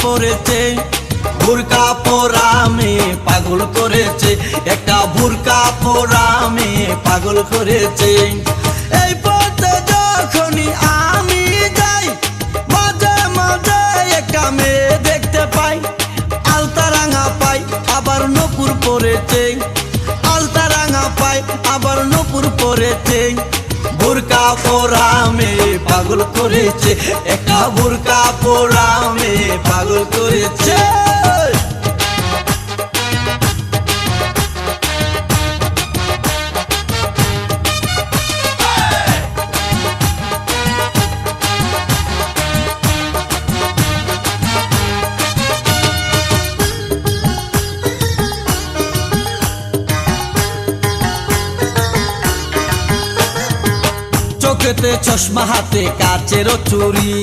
পরেছে, বুরকা পরা মেয়ে পাগল করেছে, একটা বুরকা পরা মেয়ে পাগল করেছে। এই পথে যখনই আমি যাই মাঝে মাঝে একটা মেয়ে দেখতে পাই, আলতা রাঙা পাই আবার নূপুর পরেছে, আলতা রাঙা পাই আবার নূপুর পরেছে। বুরকা পরা মেয়ে পাগল করেছে, একটা বুরকা পরা মেয়ে পাগল করেছে। চোখেতে চশমা হাতে কাচের চুরি,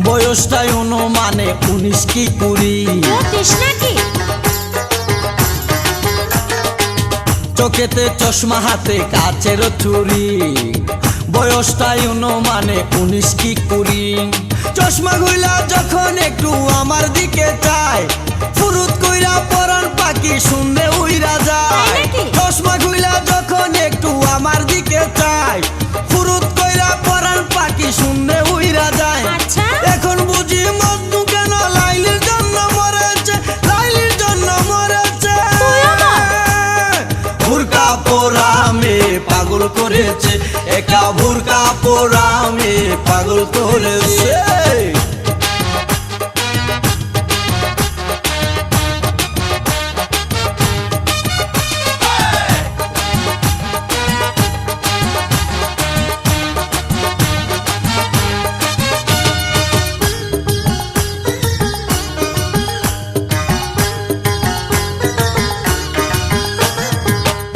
বয়সটাই অনুমানে 19 কি 20। চোখেতে চশমা হাতে কাচের চুরি, বয়সটাই অনুমানে 19 কি 20। চশমা গুলা যখন একটু আমার দিকে চায়, ফুরুত কইরা পরান পাখি শুনলে উইরা যায়। চশমা গুলা যখন একটু আমার দিকে চায়, ফুরুত কইরা পরান পাখি শুনলে উইরা যায়। এখন বুঝি মজনু কেন লাইলির জন্য মরেছে, লাইলির জন্য মরেছে। বুরকা পরা মেয়ে পাগল করেছে, একটা বুরকা পরা মেয়ে পাগল করেছে।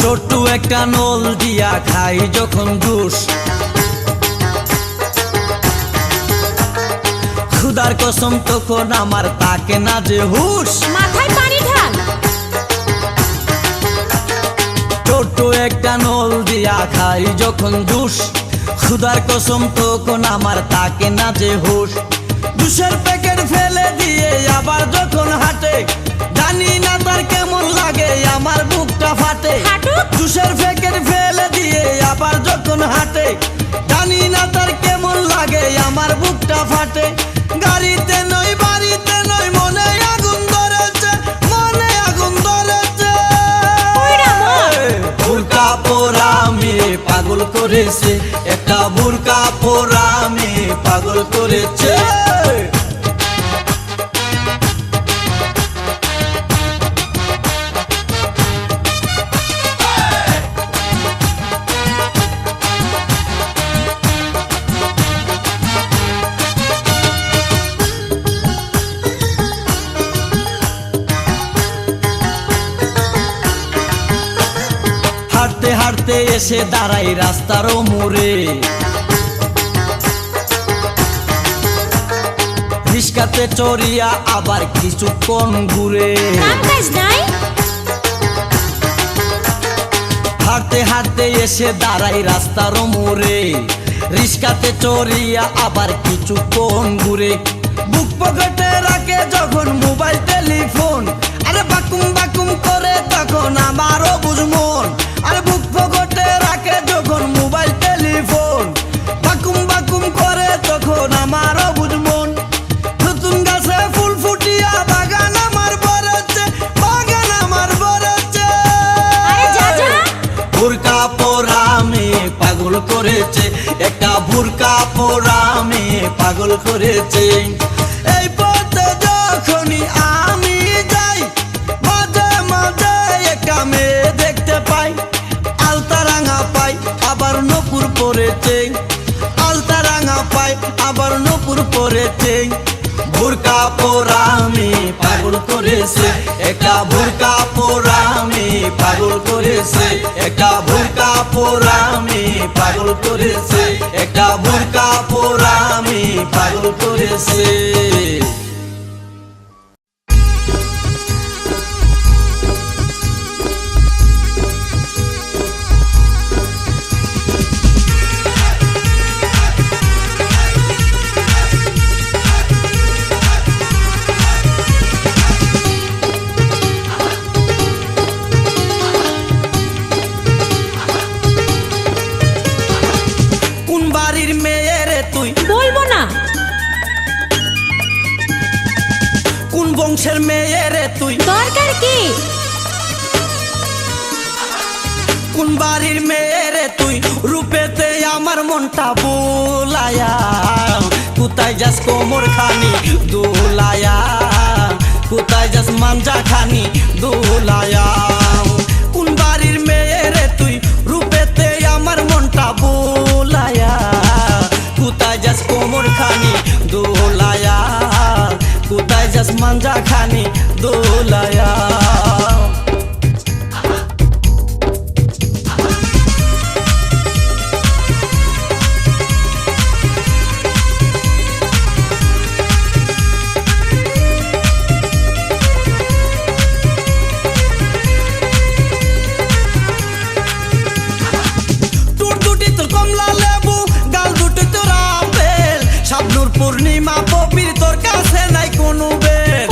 ছোট্ট একটা নল দিয়া খাই যখন জুস, খুদার কসম তখন আমার তাকে না যে হুশ। মাথায় পানি ঢাল। ছোট্ট একটা নল দিয়া খাই যখন জুস, খুদার কসম তখন আমার তাকে না যে হুশ। জুসের প্যাকেট ফেলে দিয়ে আবার যখন হাঁটে, জানি না তার কেমন লাগে আমার বুকটা ফাটে। জুসের প্যাকেট ফেলে দিয়ে আবার যখন হাঁটে, জানি না তার কেমন লাগে আমার বুকটা ফাটে। গাড়িতে নয় বাড়িতে নয় মনে আগুন ধরেছে, মনে আগুন ধরেছে। বুরকা পরা মেয়ে পাগল করেছে, একটা বুরকা পরা মেয়ে পাগল করেছে। হাঁটতে হাঁটতে এসে দাঁড়াই রাস্তার মোড়ে, রিস্কাতে চড়িয়া আবার কিছুক্ষণ ঘুরে। হাঁটতে হাঁটতে এসে দাঁড়াই রাস্তার মোড়ে, রিস্কাতে চড়িয়া আবার কিছুক্ষণ ঘুরে। বুক পকেটে রাখে যখন মোবাইল টেলিফোন, আরে বাকুম বাকুম করে তখন আমারও বুঝমন। আরে বুক পকেটে রাখে যখন মোবাইল টেলিফোন, বাকুম বাকুম করে তখন আমারও বুঝমন। নতুন গাছে ফুল ফুটিয়া বাগান আমার ভরেছে, বাগান আমার ভরেছে। বুরকা পরা মেয়ে পাগল করেছে, একটা বুরকা পরা মেয়ে পাগল করেছে। এই পথে যখনই আমি যাই মাঝে মাঝে একটা মেয়ে দেখতে পাই, আলতা রাঙা পাই আবার নূপুর পরেছে, আলতা রাঙা পাই আবার নূপুর পরেছে। বুরকা পরা মেয়ে পাগল করেছে, একটা বুরকা পরা মেয়ে পাগল করেছে, একটা বুরকা পরা মেয়ে পাগল করেছে, একটা বুরকা পরা মেয়ে পাগল করেছে। মেয়ে রে তুই? বলবো না। কোন বংশের মেয়ে রে তুই? দরকার কি? কোন বাড়ির মেয়ে রে তুই? রূপেতে আমার মনটা বুলায়া, কোথায় যাস কোমর খানি দুলায়া, কোথায় যাস মাঞ্জা খানি দুলায়া। কোন বাড়ির মেয়ে রে তুই? রূপেতে আমার মনটা বুলায়া, কোথায় যাস কোমর খানি দুলায়া, কোথায় যাস মাঞ্জা খানি দুলায়া। পূর্ণিমা পবির তোর কাছে নাই কোনো বেল,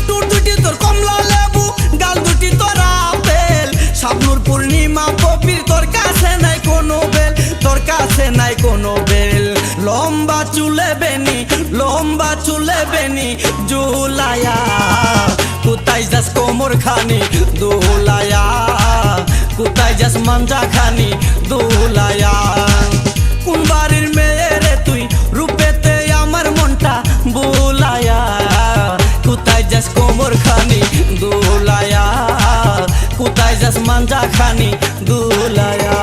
তোর দুটি তোর কমলা লেবু, গাল দুটি তোর আপেল। শাবনুর পূর্ণিমা পবির তোর কাছে নাই কোনো বেল, তোর কাছে নাই কোনো বেল। লম্বা চুলে বেনি, লম্বা চুলে বেনি জুলায়া, কোথায় যাস কোমর খানি দোলায়া, কোথায় যাস মাঞ্জা খানি দোলায়া। কোন বাড়ির মেয়ে রে তুই? রূপেতে আমার মনটা বুলায়া, কোথায় যাস কোমর খানি দোলায়া, কোথায় যাস মাঞ্জা খানি দোলায়া।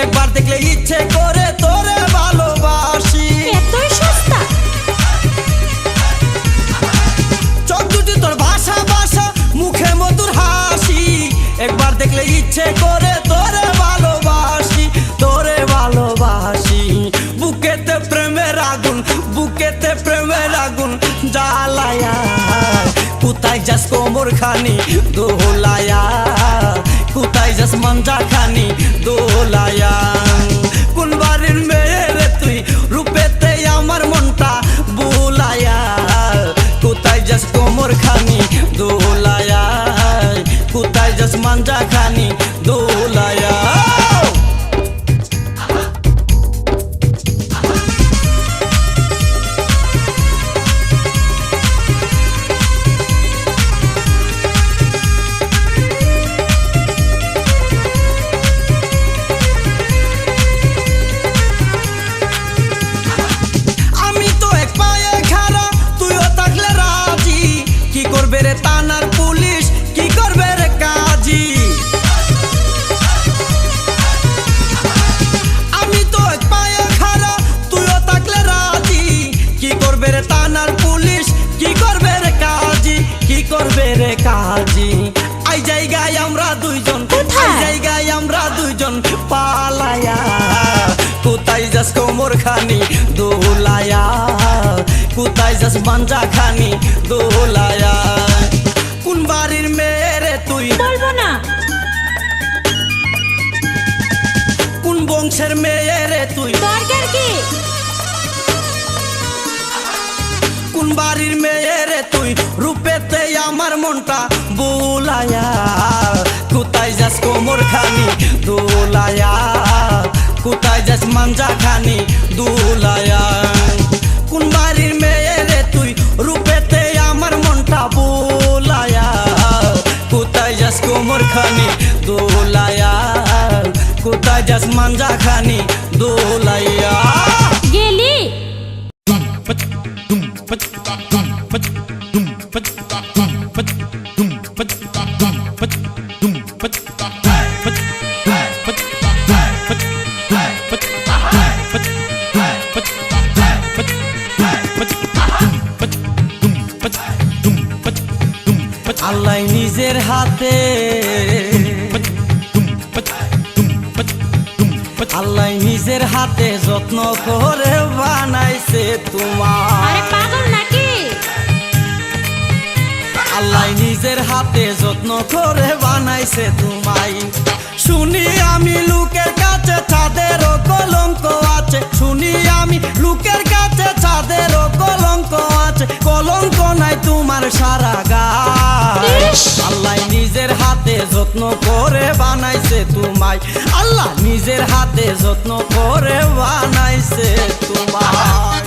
একবার দেখলে ইচ্ছে করে তোরে ভালোবাসি, এতই সস্তা। চোখ দুটি তোর ভাষা ভাষা, মুখে মধুর হাসি। একবার দেখলে ইচ্ছে করে তোরে ভালোবাসি, তোরে ভালোবাসি। বুকেতে প্রেমের আগুন, বুকেতে প্রেমের আগুন জ্বালায়া, কোথায় যাস কোমর খানি দোলায়া, কোথায় যাস মাঞ্জা খানি দোলায়া। কোন বাড়ির মেয়ে রে তুই? রূপেতে আমার মনটা বুলায়া, কোথায় যাস কোমর খানি দোলায়া, কোথায় যাস মাঞ্জা খানি দোলায়া। থানার পুলিশ কি করবে রে কাজী? আমি তো এক পায়ে খাড়া, তুইও থাকলে রাজি। কি করবে রে থানার পুলিশ, কি করবে রে কাজী, কি করবে রে কাজী? আই জায়গায় আমরা দুইজন, আই জায়গায় আমরা দুইজন পালায়া, কোথায় যাস কোমর খানি দোলায়া, কোথায় যাস মাঞ্জা খানি দোলায়া। কোন বাড়ির মেয়ে রে তুই? বলবো না। কোন বংশের মেয়ে রে তুই? দরকার কি? কোন বাড়ির মেয়ে রে তুই? রূপেতে আমার মনটা বুলায়া, কোথায় যাস কোমর খানি দোলায়া, কোথায় যাস মাঞ্জা খানি দোলায়া। কোন বাড়ির মেয়ে রে তুই? রূপেতে আমার মনটা বুলায়া, কোথায় যাস কোমর খানি দোলায়া, কোথায় যাস মাঞ্জা খানি দোলায়া। গেলি আল্লাহ নিজের হাতে, আল্লাহ নিজের হাতে যত্ন করে বানাইছে তোমার। আরে পাগল নাকি? আল্লাহ নিজের হাতে যত্ন করে বানাইছে তোমায়। শুনি আমি লোকের কাছে চাঁদেরও কলঙ্ক আছে, শুনি আমি লোকের কাছে চাঁদেরও কলঙ্ক আছে, কলঙ্ক নাই তোমার সারা গায়। ইস! আল্লাহ নিজের হাতে যত্ন করে বানাইছে তোমায়। আল্লাহ নিজের হাতে যত্ন করে বানাইছে তোমায়।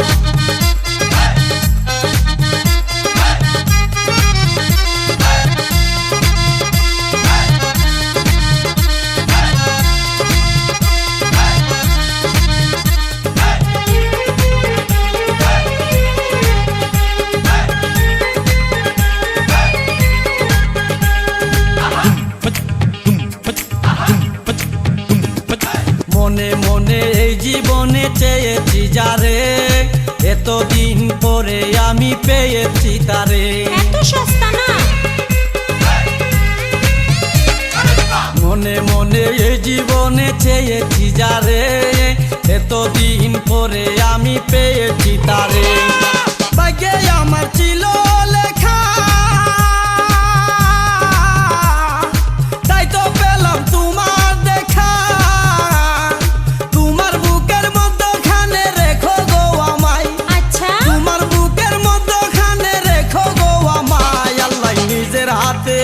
মনে মনে এই জীবনে চেয়েছি যারে, এতদিন পরে আমি পেয়েছি তারে। এত সস্তা না। মনে মনে এই জীবনে চেয়েছি যারে, এতদিন পরে আমি পেয়েছি তারে। ভাগ্যে আমার ছিল লেখা, তাই তো পেলাম তোমার দেখা। তোমার বুকের মধ্যখানে রেখো গো আমায়, আচ্ছা তোমার বুকের মধ্যখানে রেখো গো আমায়। আল্লাহ নিজের হাতে,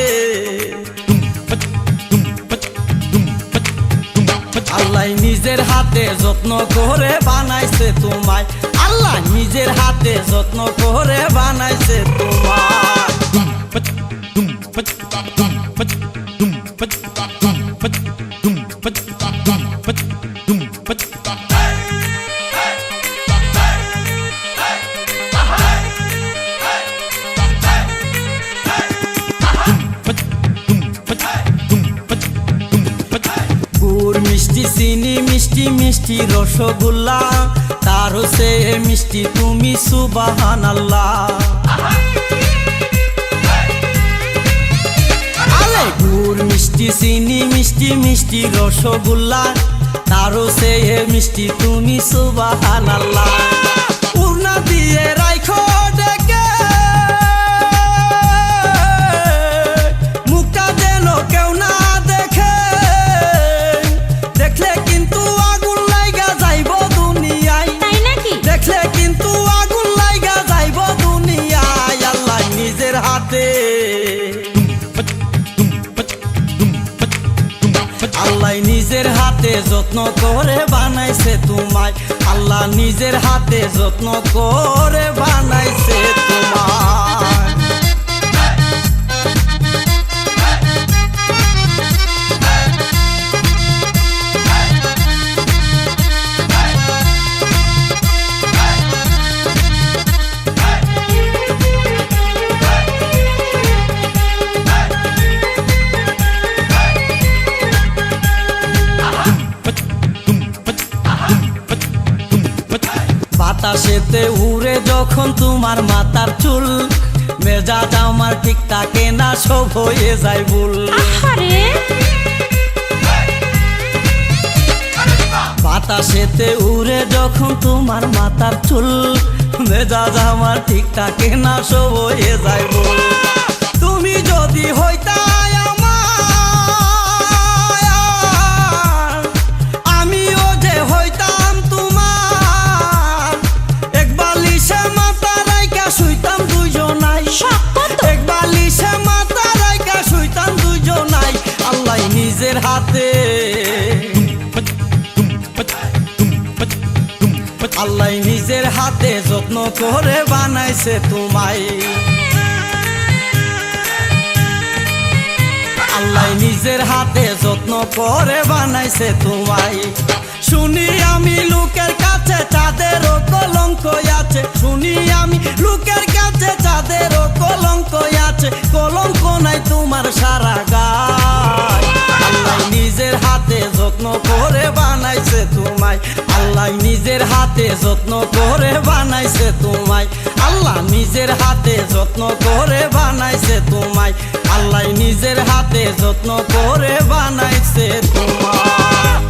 আল্লাহ নিজের হাতে যত্ন করে বানাইছে তোমায়। আল্লাহ নিজের হাতে যত্ন করে বানাইছে তোমায়। গুড় মিষ্টি চিনি মিষ্টি মিষ্টি রসগোল্লা, তারও সে মিষ্টি তুমি সুবহানাল্লাহ। আরে গুড় মিষ্টি চিনি মিষ্টি মিষ্টি রসগোল্লা, তারও সে মিষ্টি তুমি সুবহানাল্লাহ। উড়না দিয়ে রাইখো ডেকে, মুখটা যেন কেউ না দেখে, দেখলে কিন্তু আগুন লাইগা যাইব দুনিয়ায়। তাই নাকি? দেখলে কিন্তু আগুন লাইগা যাইব দুনিয়ায়। আল্লাহ নিজের হাতে, আল্লাহ নিজের হাতে যত্ন করে বানাইছে তোমায়। আল্লাহ নিজের হাতে যত্ন করে বানাইছে তোমায়। বাতাসেতে উড়ে যখন তোমার মাথার চুল, মেজাজ আমার ঠিক থাকে না, সব হয়ে যায় ভুল। আহারে বাতাসেতে উড়ে যখন তোমার মাথার চুল, মেজাজ আমার ঠিক থাকে না, সব হয়ে যায় ভুল। তুমি যদি হইতা আমার, আমিও যে হইতাম তোমার, এক বালিশে মাথা রাইখা শুইতাম দুইজনাই। এক বালিশে মাথা রাইখা শুইতাম দুইজনাই। আল্লাহ নিজের হাতে, আল্লাহ নিজের হাতে যত্ন করে বানাইছে তোমায়। আল্লাহ নিজের হাতে যত্ন করে বানাইছে তোমায়। শুনি আমি লোকের কাছে চাঁদেরও কলঙ্ক আছে, শুনি আমি লোকের কাছে চাঁদেরও কলঙ্ক আছে, কলঙ্ক নাই তোমার সারা গায়। আল্লাহ নিজের হাতে যত্ন করে বানাইছে তোমায়। আল্লাহ নিজের হাতে যত্ন করে বানাইছে তোমায়। আল্লাহ নিজের হাতে যত্ন করে বানাইছে তোমায়। আল্লাহ নিজের হাতে যত্ন করে বানাইছে তোমায়।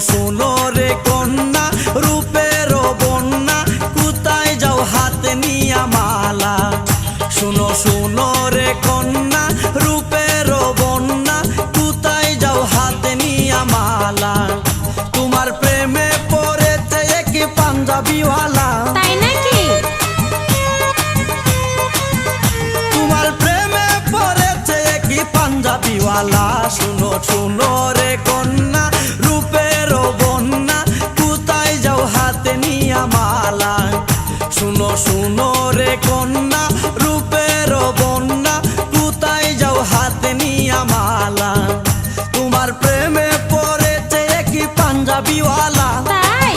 শুনো রে কন্যা রূপের বন্যা কোথায় যাও হাতে নিয়া মালা শুনো শুনো রে কন্যা রূপের বন্যা কোথায় যাও হাতে নিয়া মালা তোমার প্রেমে পড়েছে এক পাঞ্জাবিওয়ালা তাই নাকি? তোমার প্রেমে পড়েছে এক পাঞ্জাবিওয়ালা শুনো শুনো রে কন্যা রূপের বন্যা কোথায় যাও হাতে নিয়া মালা শুনো শুনো রে কন্যা রূপের বন্যা কোথায় যাও হাতে নিয়া মালা তোমার প্রেমে পড়েছে এক পাঞ্জাবিওয়ালা তাই?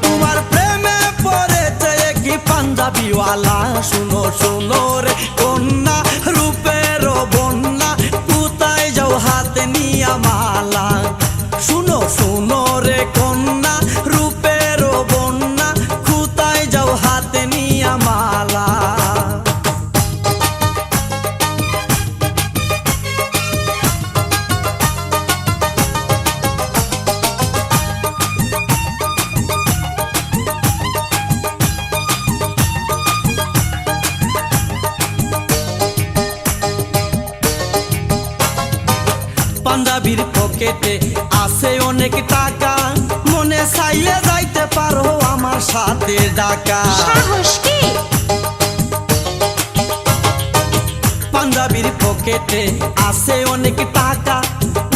তোমার প্রেমে পড়েছে এক পাঞ্জাবিওয়ালা শুনো শুনো রে কন্যা রূপের বন্যা কোথায় যাও হাতে নিয়া মালা শুনো শুনো রে কন্যা রূপের বন্যা কোথায় যাও হাতে নিয়া মালা পাঞ্জাবির পকেটে আছে অনেক টাকা মনে চাইলে যাইতে পারো আমার সাথে ঢাকা সাহস কি? পাঞ্জাবির পকেটে আছে অনেক টাকা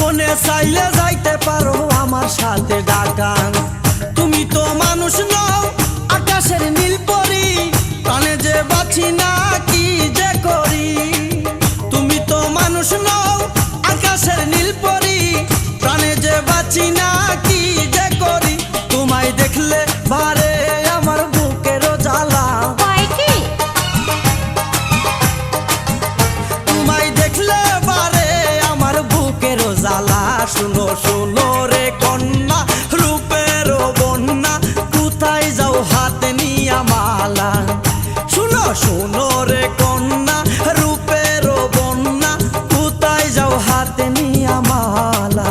মনে চাইলে যাইতে পারো আমার সাথে ঢাকা তুমি তো মানুষ নও আকাশের নীল পরি প্রাণে যে বাঁচি না কি যে করি তুমি তো মানুষ নও আকাশের নীল পরি প্রাণে যে বাঁচি না কি যে করি তোমায় দেখলে বারে আমার বুকের জ্বালা কয় কি? তোমায় দেখলে বারে আমার বুকের জ্বালা শুনো শুনো রে কন্যা রূপের বন্যা কোথায় যাও হাতে নিয়া মালা শুনো শুনো রে কন্যা রূপের বন্যা কোথায় যাও হাতে নিয়া মালা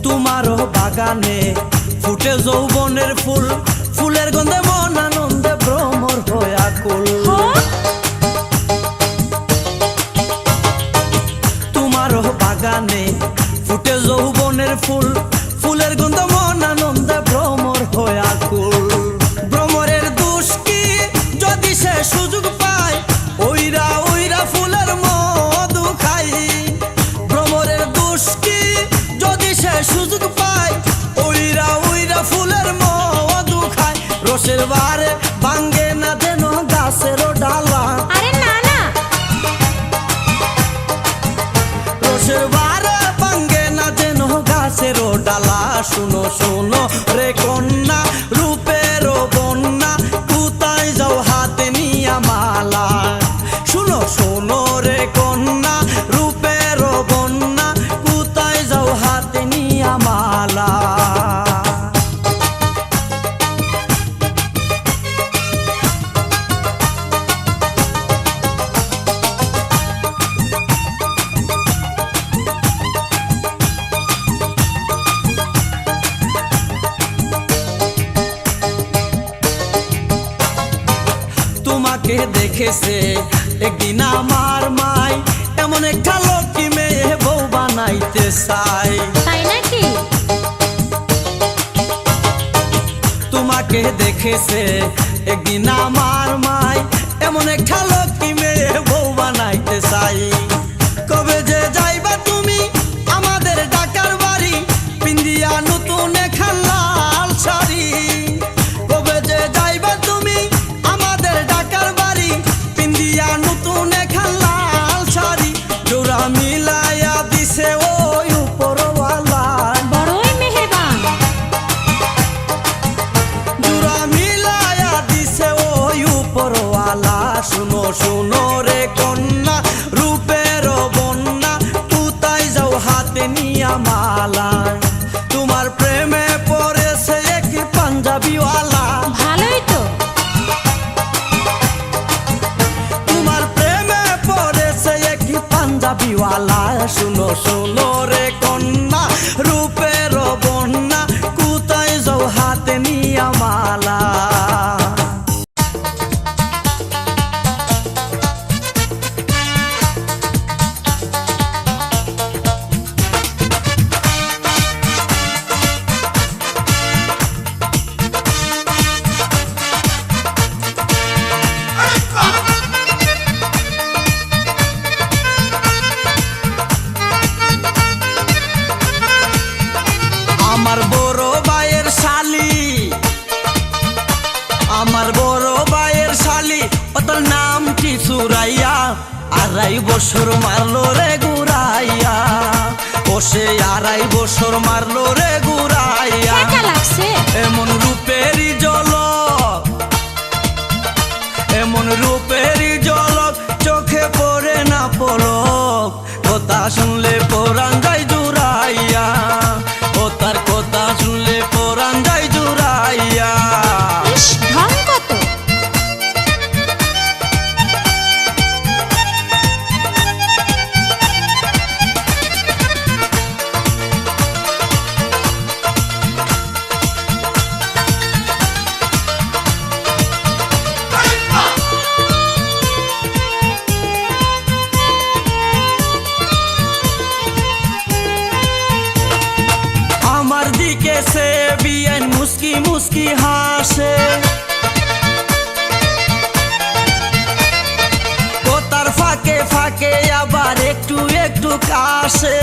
তোমারও বাগানে ফুটে যৌবনের ফুল ফুলের গন্ধে মন আনন্দে ভ্রমর হয়ে আকুল তোমারও বাগানে ফুটে যৌবনের ফুল ফুলের গন্ধে মন আনন্দে ভ্রমর হয়ে আকুল ভ্রমরের দোষ কি যদি সে সুযোগ পায় ওইরা ওইরা ফুলের মধু খাই ভ্রমরের দোষ কি যদি সে সুযোগ পায় ওইরা ওইরা ফুলের মধু খায় রসের বারে ভাঙ্গে না যেন গাছের ডালা আরে না না, রসের বারে ভাঙ্গে না যেন গাছের ডালা শুনো শুনো রে কন্যা রূপের বন্যা কোথায় যাও হাতে নিয়া মালা শুনো শুনো রে কন্যা রূপের বন্যা কোথায় যাও হাতে নিয়া মালা তোমাকে দেখেছে একদিন আমার মাই এমন একটা লক্ষ্মী মেয়ে বউ বানাইতে চাই তাই নাকি? তোমাকে দেখেছে একদিন আমার মাই এমন একটা লক্ষ্মী মেয়ে বউ বানাইতে চাই কবে যে যাইবা তুমি আমাদের ঢাকার বাড়ি পিন্দিয়া নতুন একটা লাল শাড়ি কবে যে যাইবা তুমি আমাদের ঢাকার বাড়ি পিন্দিয়া নতুন একটা লাল শাড়ি জোড়া মিলাইয়া দিছে ওই উপরওয়ালা বড়ই মেহেরবান। জোড়া মিলাইয়া দিছে ওই উপরওয়ালা শুনো শুনো বছর মারলো রে ঘুরাইয়া, ও সে 2.5 বছর মারলো রে ঘুরাইয়া। কেমন লাগছে? এমন রূপেরই ঝলক, এমন রূপেরই ঝলক, চোখে পড়ে না পলক। কথা শুনলে পরাণ যায় জুড়াইয়া, ও তার কথা শুনলে পরাণ যায় জুড়াইয়া। ইস, ঢং কত! আমার দিকে সে বিয়ান মুস্কি মুস্কি হাসে, ও তার ফাঁকে ফাঁকে আবার একটু একটু কাশে।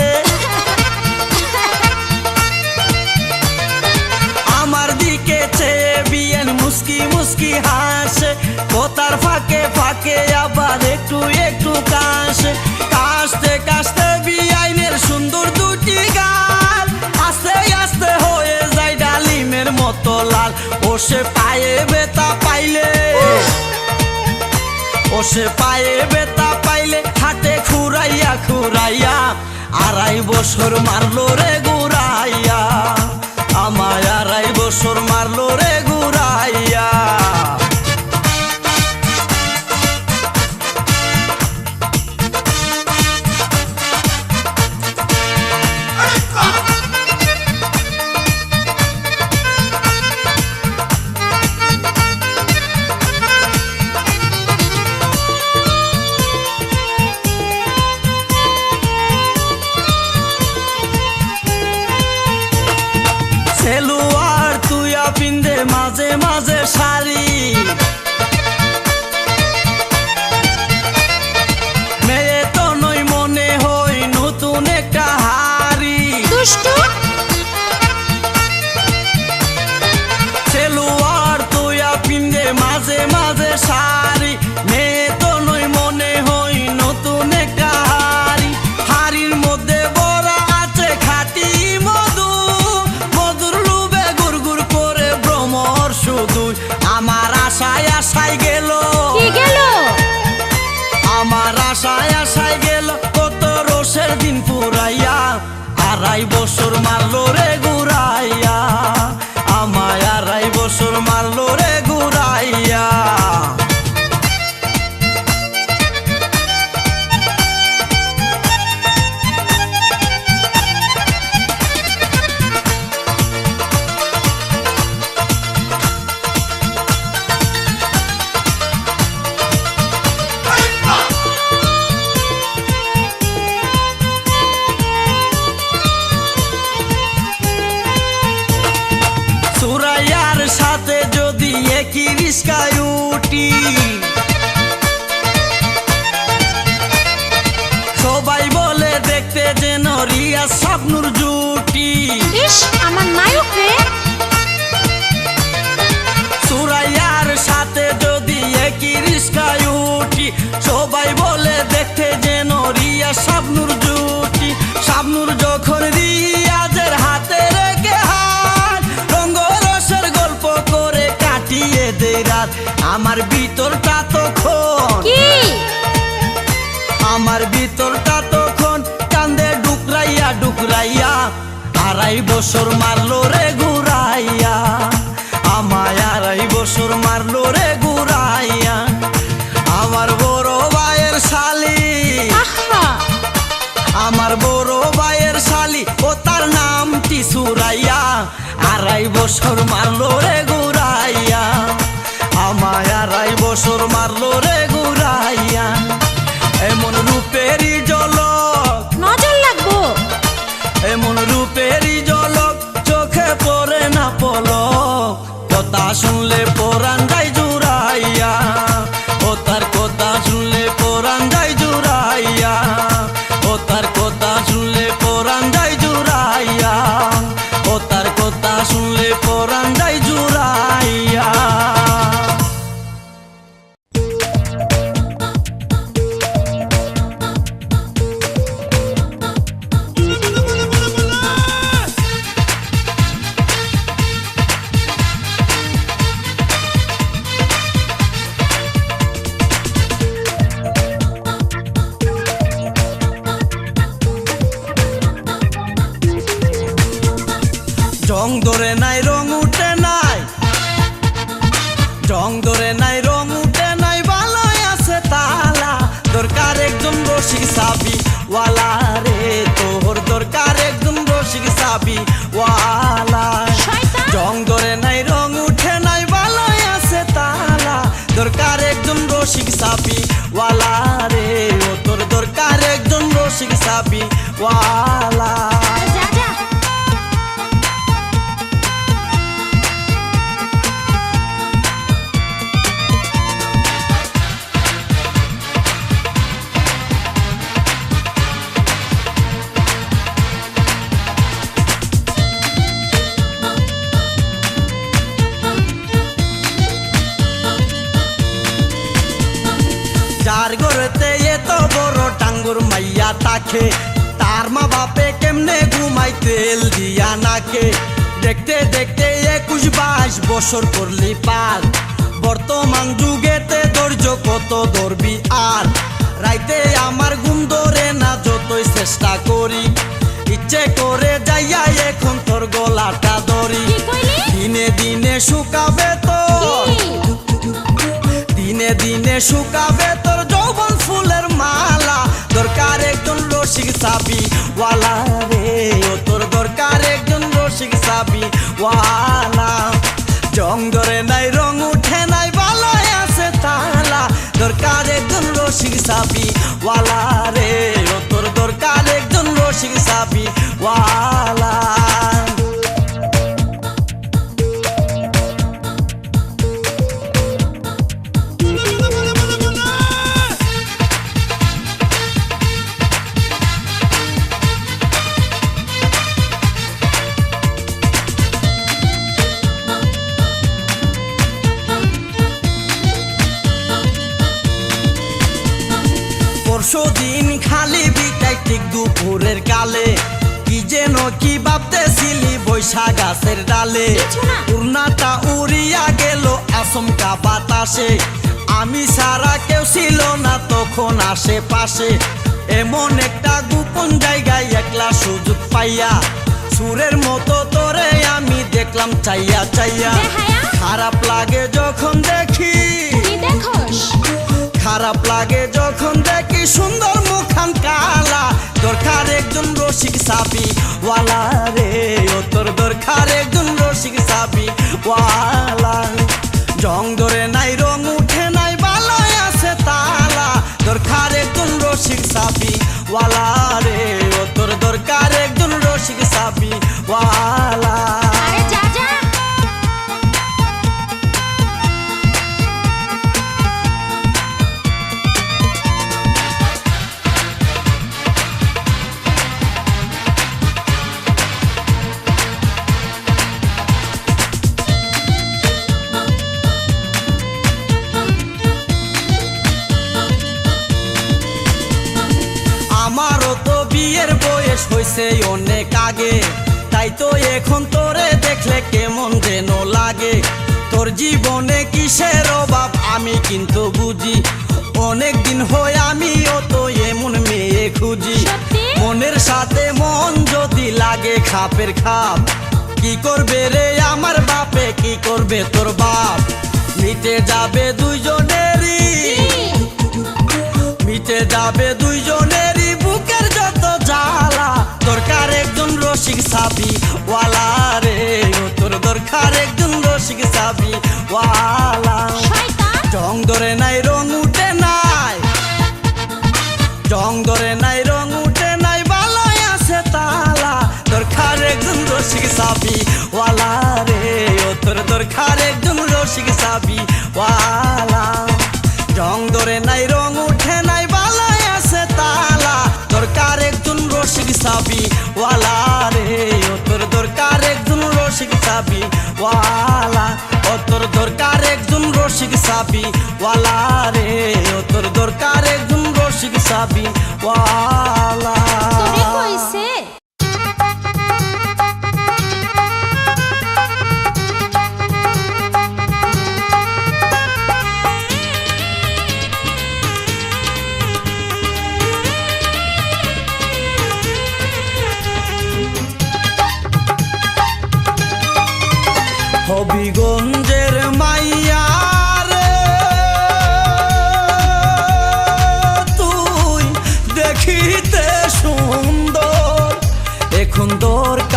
আমার দিকে চেয়ে বিয়ান মুস্কি মুস্কি হাসে, ও তার ফাঁকে ফাঁকে আবার একটু একটু কাশে। কাশতে কাশতে বিয়াইনের সুন্দর দুটি গাল আস্তে আস্তে হয়ে যায় ডালিমের মতো লাল। ও সে পায়ে ব্যথা পাইলে, ও সে পায়ে ব্যথা পাইলে হাতে খুরাইয়া খুরাইয়া 2.5 বছর মারলো রে ঘুরাইয়া, আমায় 2.5 বছর মারলো রে ঘুরাইয়া। সেলুয়ার তুইয়া পিন্দে মাঝে মাঝে শাড়ি, মেয়ে তো নই মনে হই নতুন একটা হাড়ি। দুষ্টু! সেলুয়ার তুইয়া পিন্দে মাঝে মাঝে শাড়ি, মেয়ে তো নই মনে হই নতুন একটা হাড়ি। হাড়ির মধ্যে বড়া আছে খাঁটি মধু, মধুর লুবে গুড়গুড় করে ভ্রমর শুধু। আমার আশায় আশায় গেল, কি গেল? আমার আশায় আশায় গেল কত রোষের দিন পুরাইয়া। 2.5 বছর মারলো রে ঘুরাইয়া, আমায় 2.5 বছর মারলো রে ঘুরাইয়া। সুরাইয়ার সাথে যদি একই রিস্কায় উঠি, সবাই বলে দেখতে যেন রিয়া শাবনূর জুটি। ইস, আমার নায়ক রে! সুরাইয়ার সাথে যদি একই রিস্কায় উঠি, সবাই বলে দেখতে যেন রিয়া শাবনূর জুটি। শাবনূর যখন রিয়াজের হাতে রেখে হাত, রঙ্গরসের গল্প করে কাটিয়ে দেয় রাত। আমার ভিতরটা তখন, কি? আমার ভিতরটা তখন কান্দে ডুকরাইয়া ডুকরাইয়া। 2.5 বছর মারলো রে ঘুরাইয়া, আমায় 2.5 বছর মারলো রে ঘুরাইয়া। আমার বড় ভাইয়ের শালি, আহা! আমার বড় ভাইয়ের শালি, ও তার নামটি সুরাইয়া। 2.5 বছর মারলো রে ঘুরাইয়া, আমায় 2.5 বছর মারলো রে ঘুরাইয়া। এমন রূপেরই ঝলক, নজর লাগবো। এমন রূপেরই ঝলক, চোখে পড়ে না পলক। কথা শুনলে পরাণ যায় জুড়াইয়া, ও তার কথা শুনলে পরাণ যায় জুড়াইয়া, ও তার কথা শুনলে পরাণ যায় জুড়াইয়া, ও তার কথা শুনলে পরাণ যায় জুড়াইয়া। রসিক সাবি ওয়ালা শয়তান। জং ধরে নাই রং উঠে নাই বালাই আছে তালা দরকার একজন রসিক সাবি ওয়ালা রে ও তোর দরকার একজন রসিক সাবি ওয়ালা যা যা যার ঘরেতে এত বড় টাঙ্গুর মাইয়া তাকে তার মা বাপে কেমনে ঘুমাই তেল দিয়া নাকে দেখতে দেখতে 21-22 বছর করলি পার বর্তমান যুগেতে ধৈর্য কত ধরবি আর রাইতে আমার ঘুম ধরে না যতই চেষ্টা করি ইচ্ছে করে যাইয়া এখন তোর গলাটা ধরি কি কইলি? দিনে দিনে শুকাবে তো কি? দিনে দিনে শুকাবে তোর যৌবন ফুলের মালা দরকার একজন রসিক সাবি ওয়ালা রে ও তোর দরকার একজন রসিক সাবি ওয়ালা জং ধরে নাই রং উঠে নাই বালাই আছে তালা দরকার একজন রসিক সাবি ওয়ালা রে ও তোর দরকার একজন রসিক সাবি ওয়ালা পরশুদিন খালি বিটাই ঠিক দুপুরের কালে কি যেন কি ভাবতেছিলি বৈশা গাছের ডালে কিছু না। উড়নাটা উড়িয়া গেল আচমকা বাতাসে আমি সারা কেউ ছিল না তখন আশেপাশে এমন একটা গোপন জায়গায় একলা সুযোগ পাইয়া সুরের মতো তোরে আমি দেখলাম চাইয়া চাইয়া বেহায়া? খারাপ লাগে যখন দেখি কি দেখোস? খারাপ লাগে যখন দেখি সুন্দর মুখান কালা দরকার একজন রসিক সাবি ওয়ালা রে ও তোর দরকার একজন রসিক সাবি ওয়ালা জং ধরে নাই রং উঠে নাই বালাই আছে তালা দরকার একজন রসিক সাবি ওয়ালা রে ও তোর দরকার একজন রসিক সাবি ওয়ালা আরে যা যা আমারও তো বিয়ের বয়স হয়েছে অনেক আগে তাই তো এখন তোরে দেখলে কেমন যেন লাগে তোর জীবনে কিসের অভাব আমি কিন্তু বুঝি অনেক দিন হয় আমিও তো এমন মেয়ে খুঁজি সত্যি? মনের সাথে মন যদি লাগে খাপের খাপ কি করবে রে আমার বাপে কি করবে তোর বাপ মিটে যাবে দুইজনেরই মিটে যাবে দুইজনেরই বুকের যত জ্বালা দরকার একজন রসিক সাবি ওয়ালা রে ও তোর দরকার একজন রসিক সাবি ওয়ালা শয়তান। জং ধরে নাই রং উঠে নাই জং ধরে নাই রং উঠে নাই বালাই আছে তালা দরকার একজন রসিক সাবি ওয়ালা রে ও তোর দরকার একজন রসিক সাবি ওয়ালা জং ধরে নাই রং উঠে নাই বালাই আছে তালা দরকার একজন রসিক সাবি ওয়ালা রে ও তোর দরকার একজন রসিক সাবি ওয়ালা ও তোর দরকার একজন রসিক সাবি ওয়ালা রে ও তোর দরকার একজন রসিক সাবি ওয়ালা তোরে কইছে হবিগঞ্জের মাইয়া রে তুই দেখিতে সুন্দর এখন দরকার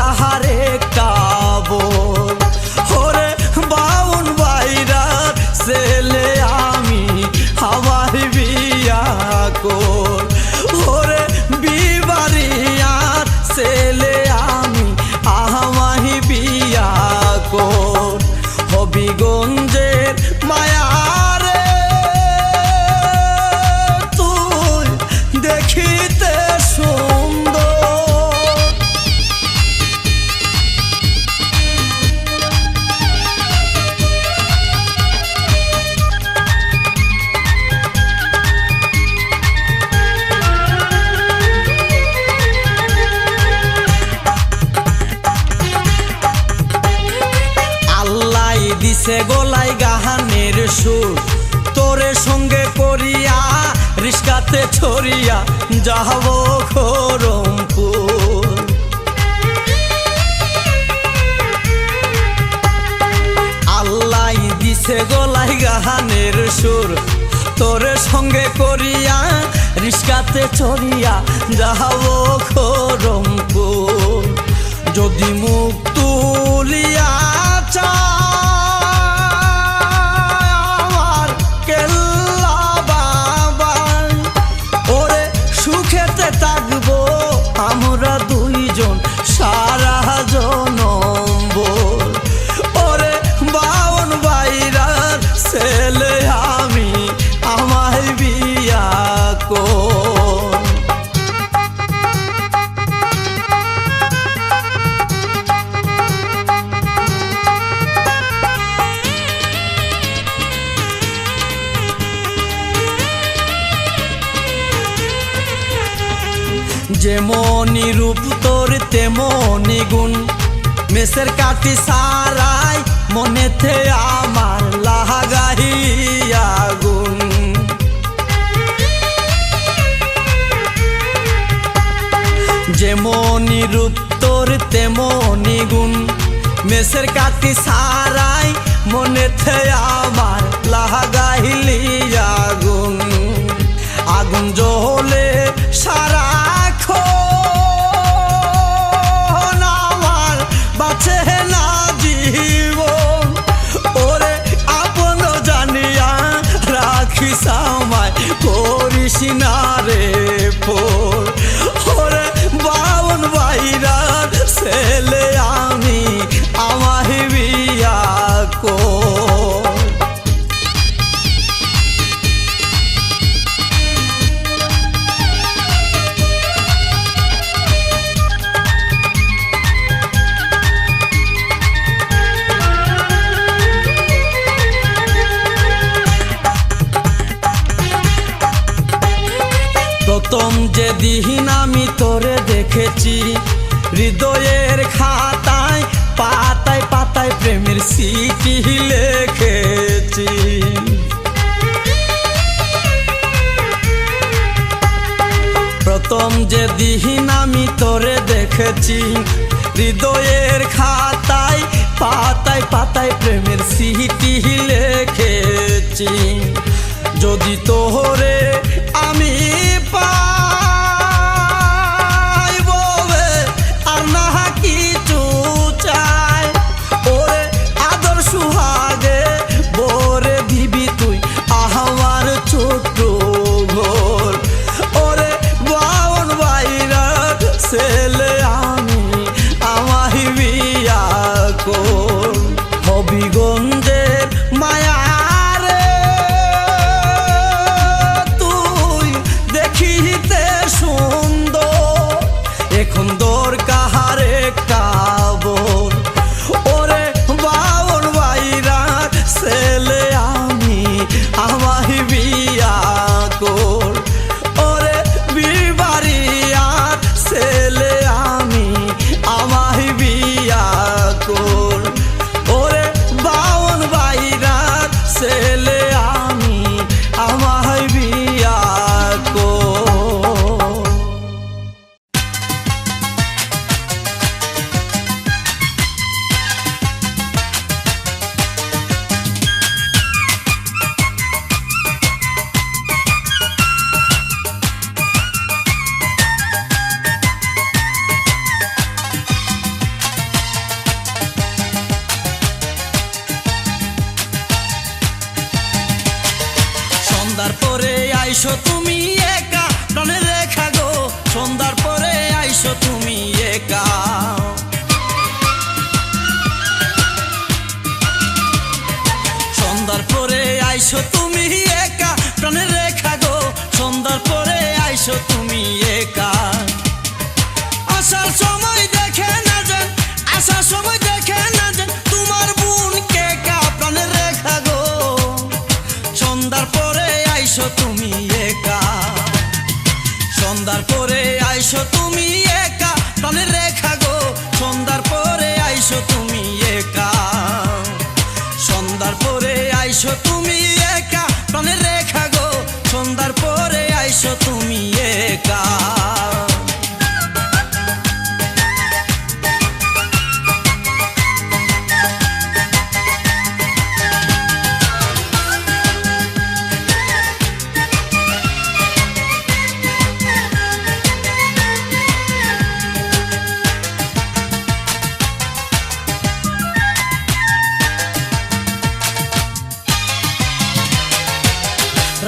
হবিগঞ্জের মায়ারে তুই দেখিতে সুন্দর। দিছে গলায় গাহানের সুর তোরে সঙ্গে করিয়া রিস্কাতে ছড়িয়া যাব খরমপুর। আল্লাহ দিছে গলায় গাহানের সুর তোরে সঙ্গে করিয়া রিস্কাতে ছড়িয়া যাব খরমপুর। যদি মুখ তুলিয়া চা আমরা দুইজন সারা জনম। ওরে বাউন বাইরার ছেলে আমি আমায় বিয়া কর। যেমনি রূপ তোর তেমনি গুণ মেসের কাটি সারাই মনেতে আমার লাগাইয়া গুণ। যেমনি রূপ তোর তেমনি গুণ মেসের কাটি সারাই মনেতে আমার লাগাইলিয়া গুণ। আগুন জ্বলে সারা বাঁচে না জীবন। ওরে আপন জানিয়া রাখিস আমায় করিস না রে পোর। ওরে বাউন বাইরার ছেলে আমি আমায় বিয়া কর। প্রথম যেদিন আমি তোরে দেখেছি হৃদয়ের খাতায় পাতায় পাতায় প্রেমের স্মৃতি লিখেছি। প্রথম যেদিন আমি তোরে দেখেছি হৃদয়ের খাতায় পাতায় পাতায় প্রেমের স্মৃতি লিখেছি। যদি তোরে আমি পাই বলে আর না কিছু চাই। ওরে আদর সুহাগে বরে দিবি তুই আমার ছোট্ট ঘর। ওরে বাউন বাইরার ছেলে আমি আমায় বিয়া কর। হবিগঞ্জের মায়া এখন দরকার একটা বোন। ওরে বাউন বাইরার ছেলে আমি আমায় বিয়া কর। ওরে বিবাড়িয়ার ছেলে আমি আমায় বিয়া কর। ওরে বাউন বাইরার ছেলে আমি আমায় বিয়া কর। সন্ধ্যার পরে আইসো তুমি একা প্রাণের রেখা গো। সন্ধ্যার পরে আইসো তুমি একা। আইসো তুমি একা প্রাণের রেখা গো সন্ধ্যার পরে আইসো তুমি একা আসার সময় দেখে না যান আসার সময় দেখে না যান তোমার বোনকে একা প্রাণের রেখা গো সন্ধ্যার পরে আইসো তুমি একা সন্ধ্যার পরে আইসো তুমি একা প্রাণের রেখা গো সন্ধ্যার পরে আইসো তুমি একা সন্ধ্যার পরে আইসো তুমি একা প্রাণের রেখা গো সন্ধ্যার পরে আইসো তুমি একা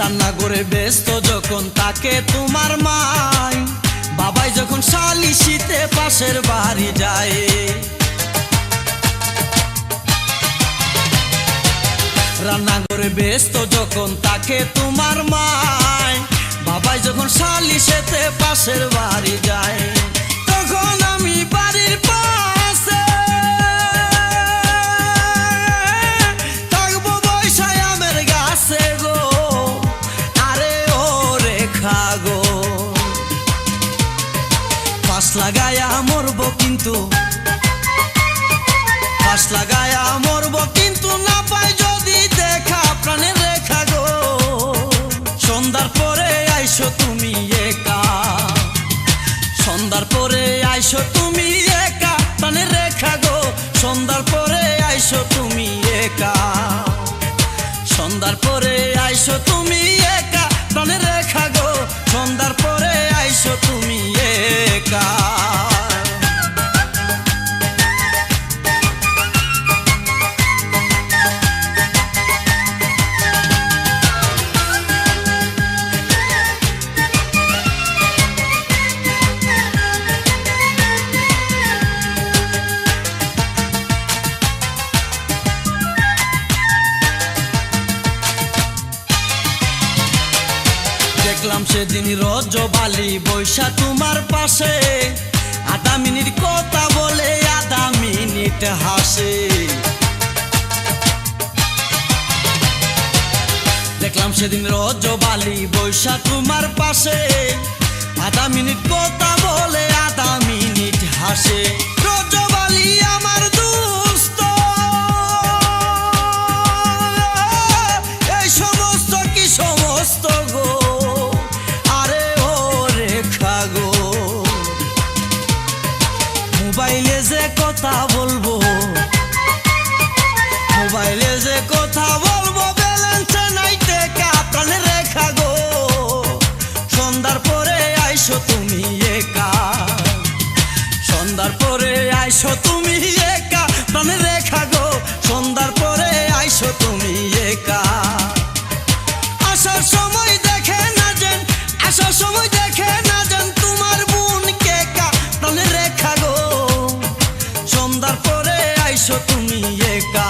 রান্না করে ব্যস্ত যখন তাকে তোমার মাই বাবাই যখন শালিশিতে পাশের বাড়ি যায় রান্না করে ব্যস্ত যখন তাকে তোমার মাই বাবাই যখন শালিশেতে পাশের বাড়ি যায় তখন আমি বাড়ির পাশে থাকবো বৈশায় আমের গাছে গো গো পাশ লাগায়া মরবো কিন্তু পাশ লাগায়া মরবো কিন্তু না পাই যদি দেখা প্রাণের রেখা গো সন্ধ্যার পরে আইসো তুমি একা সন্ধ্যার পরে আইসো তুমি একা প্রাণের রেখা গো সন্ধ্যার পরে আইসো তুমি একা সন্ধ্যার পরে আইসো তুমি একা প্রাণের রেখা গো সন্ধ্যার পরে আইসো তুমি একা দেখলাম সেদিন রজবালি বৈশা তোমার পাশে আধা মিনিট কথা বলে আধা মিনিট হাসে দেখলাম সেদিন রজবালি বৈশা তোমার পাশে আধা মিনিট কথা বলে আধা মিনিট হাসে রজবালি আমার দুস্থ এই সমস্ত কি সমস্ত গো মোবাইলে যে কথা বলবো মোবাইলে যে কথা বলবো ব্যালেন্স নাই টেকা প্রাণের রেখা গো সন্ধ্যার পরে আইসো তুমি একা সন্ধ্যার পরে আইসো তুমি একা প্রাণের রেখা গো সন্ধ্যার পরে আইসো তুমি একা আসার সময় দেখে না যেন আসার সময় দেখে না যেন তোমার বোনকে একা প্রাণের রেখা গো সন্ধ্যার পরে আইসো তুমি একা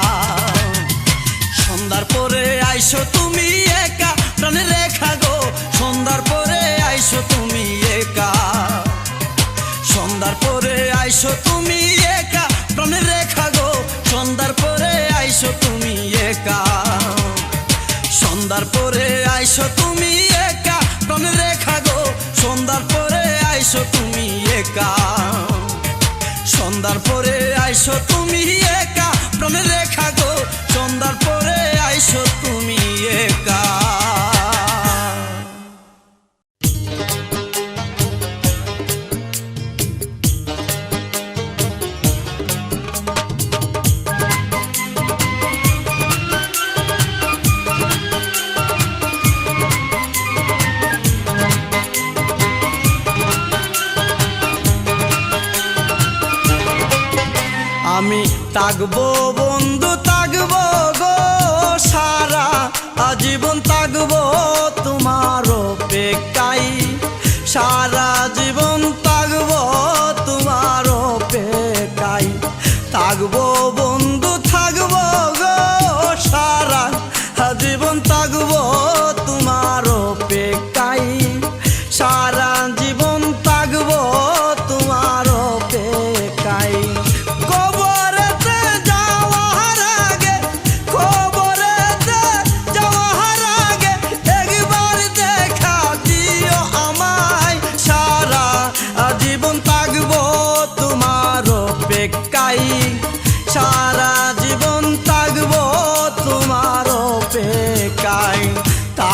সন্ধ্যার পরে আইসো তুমি একা প্রাণের রেখা গো সন্ধ্যার পরে আইসো তুমি একা সন্ধ্যার পরে আইসো তুমি একা প্রাণের রেখা গো সন্ধ্যার পরে আইসো তুমি একা সন্ধ্যার পরে আইসো তুমি একা প্রাণের রেখা গো সন্ধ্যার পরে আইসো তুমি একা সন্ধ্যার পরে আইসো তুমি একা প্রাণের রেখা গো সন্ধ্যার পরে আইসো তুমি একা আমি থাকবো বন্ধু থাকবো গো সারা আজীবন থাকবো তোমার অপেক্ষায় সারা জীবন থাকবো তোমার অপেক্ষায় থাকবো বন্ধু থাকবো গো সারা জীবন থাকবো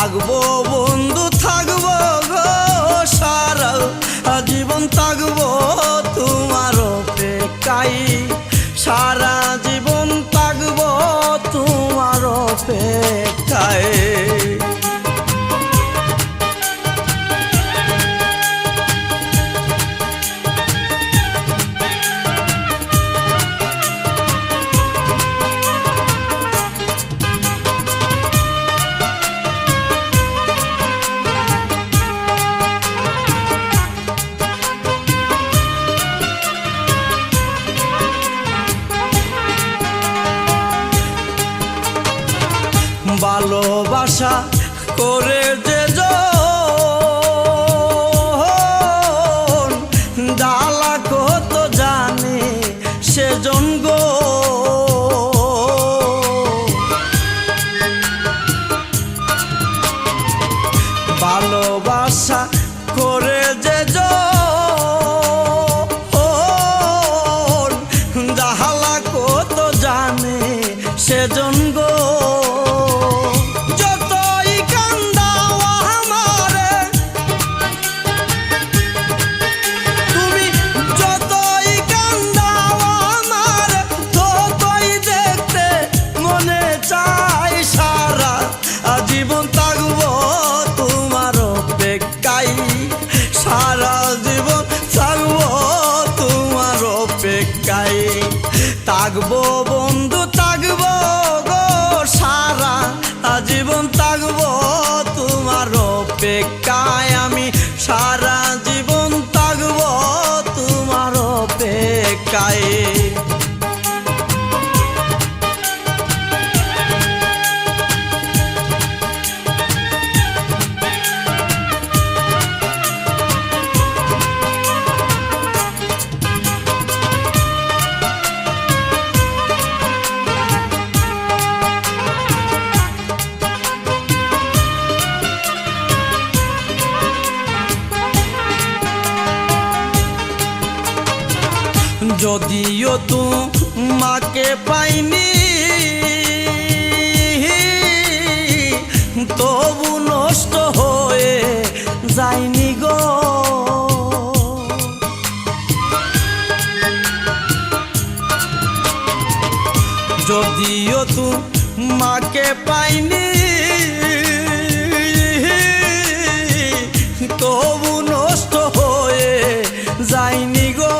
থাকবো বন্ধু থাকবো গো সারা জীবন থাকবো তোমার অপেক্ষায় সারা জীবন থাকবো তোমার অপেক্ষায় ভালোবাসা করে যে জ্বালা কত জানে সেজন গো ভালোবাসা করে যে জ্বালা কত জানে সেজন গো থাকবো বন্ধু থাকবো গো সারা জীবন থাকবো তোমার অপেক্ষায় আমি সারা জীবন থাকবো তোমার অপেক্ষায় যদিও তোমাকে পাইনি তবু নষ্ট হয়ে যায়নি গো যদিও তোমাকে পাইনি তবু নষ্ট হয়ে যায়নি গো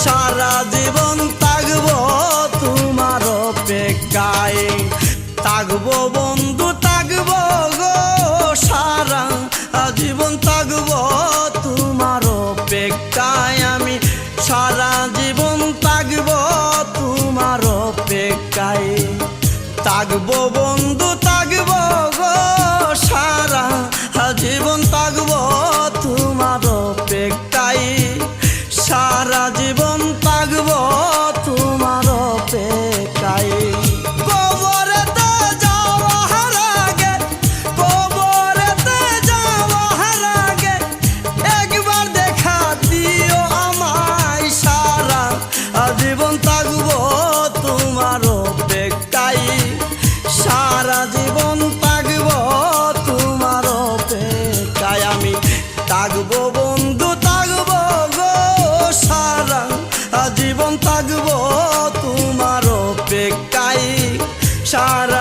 সারা জীবন থাকবো তোমার অপেক্ষায় থাকবো বন্ধু থাকবো গো সারা জীবন থাকবো তোমার অপেক্ষায় আমি সারা জীবন থাকবো তোমার অপেক্ষায় থাকবো বন্ধু থাকবো গো সারা জীবন থাকবো তোমার অপেক্ষায় সারা জীবন থাকবো তোমার অপেক্ষায় কবরেতে যাওয়ার আগে কবরেতে যাওয়ার আগে একবার দেখা দিও আমায় সারা জীবন থাকবো তোমার অপেক্ষায় সারা জীবন থাকবো তোমার অপেক্ষায় আমি থাকবো বন্ধু থাকবো জীবন থাকবো তোমার অপেক্ষায় সারা